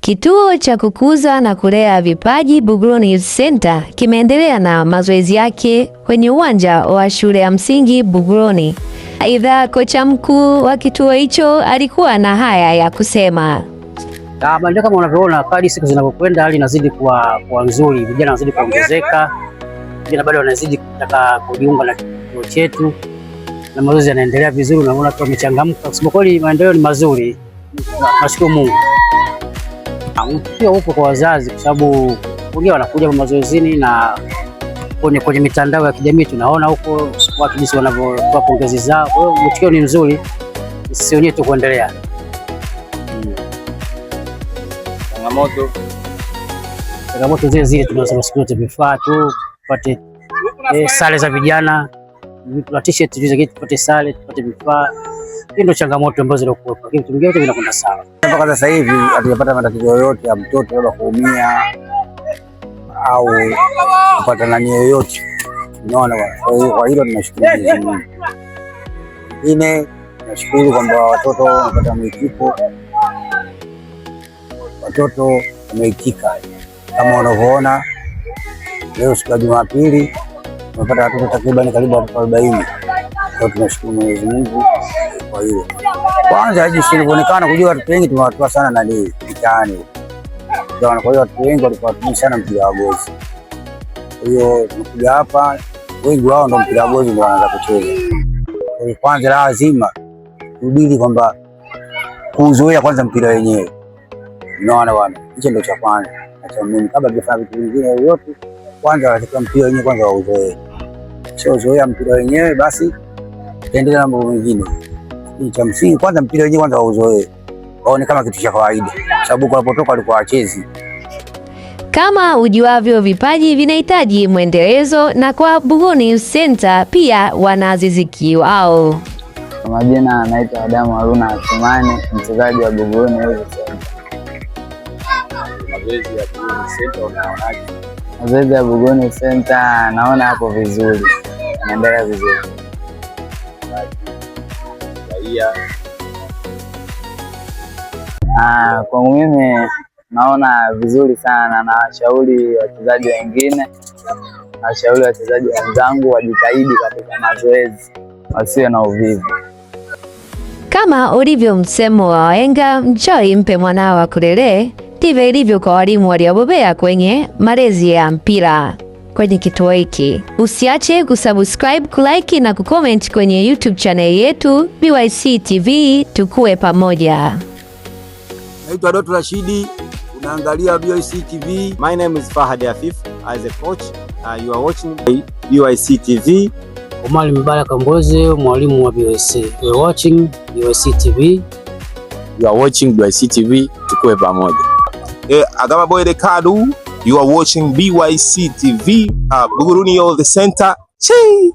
Kituo cha kukuza na kulea vipaji Buguruni Youth Center kimeendelea na mazoezi yake kwenye uwanja wa shule ya msingi Buguruni. Aidha, kocha mkuu wa kituo hicho alikuwa na haya ya kusema. Ndio kama unavyoona, kadri siku zinavyokwenda hali inazidi kuwa nzuri, vijana wanazidi kuongezeka, vijana bado wanazidi kutaka kujiunga na kituo chetu na mazoezi yanaendelea vizuri, na unaona tu wamechangamka. Kusema kweli maendeleo ni mazuri. Nashukuru Mungu. Pia upo kwa wazazi kwa sababu wengine wanakuja mazoezini na kwenye mitandao ya kijamii tunaona huko watu jinsi wanavyotoa pongezi zao. Kwa hiyo mwitikio ni mzuri, sisi wenyewe tu kuendelea. Changamoto zile tunasema siku zote vifaa tu, tupate sare za vijana, tuna t-shirt tupate sare, tupate vifaa. Hiyo ndio changamoto ambazo zinakuwa, lakini vitu vingine vinakwenda sawa. Mpaka sasa hivi hatujapata matatizo yoyote ya mtoto labda kuumia au kupata nani yoyote. Unaona bwana. Kwa hilo tunashukuru Mwenyezi Mungu. Ingine nashukuru kwamba watoto wanapata mwitiko. Watoto wameitika kama unavyoona leo siku ya Jumapili tumepata watoto takriban karibu 40. Kwa tunashukuru Mwenyezi Mungu kwa hilo. Kwanza jinsi ilivyoonekana kujua watu wengi tumewatoa sana na nini mtaani. Kwa hiyo watu wengi walikuwa watumii sana mpira wa gozi. Kwa hiyo tumekuja hapa, wengi wao ndio mpira wa gozi ndio wanaanza kucheza. Kwa hiyo kwanza lazima tudili kwamba kuzoea kwanza mpira wenyewe. Unaona bwana, hicho ndio cha kwanza. Acha mimi kabla tujafanya vitu vingine yote, kwanza wanatakiwa mpira wenyewe kwanza wauzoee. Sio zoea mpira wenyewe basi tuendelee na mambo mengine. Ni cha msingi kwanza mpira wenyewe kwanza wauzoee. Waone kama kitu cha kawaida. Sababu walipotoka walikuwa wachezi. Kama ujuavyo, vipaji vinahitaji mwendelezo, na kwa Buguruni Youth Center pia wana riziki wao. Kwa majina anaitwa Adamu Haruna Athumani, mchezaji wa Buguruni Youth Center. Mazoezi ya Buguruni Center unaonaje? Mazoezi ya Buguruni Center naona hapo vizuri. Yanaendelea vizuri. Kwa mimi naona vizuri sana, na washauri wachezaji wengine, na washauri wachezaji wenzangu wajitahidi katika mazoezi, wasiwe na uvivu. Kama ulivyo msemo wa wahenga, mchawi mpe mwanao akulelee, ndivyo ilivyo kwa walimu waliobobea kwenye malezi ya mpira kwenye kituo hiki. Usiache kusubscribe, kulike na kucomment kwenye YouTube channel yetu BYC TV, tukue pamoja. Naitwa Doto Rashidi, unaangalia BYC TV. My name is Fahad Afif as a coach. You are watching BYC TV. Omar Mbaraka Mboze, mwalimu wa BYC. You are watching BYC TV. You are watching BYC TV, tukue pamoja. Agama Boy de Kadu, you are watching BYC TV, Buguruni Youth Center. Chee!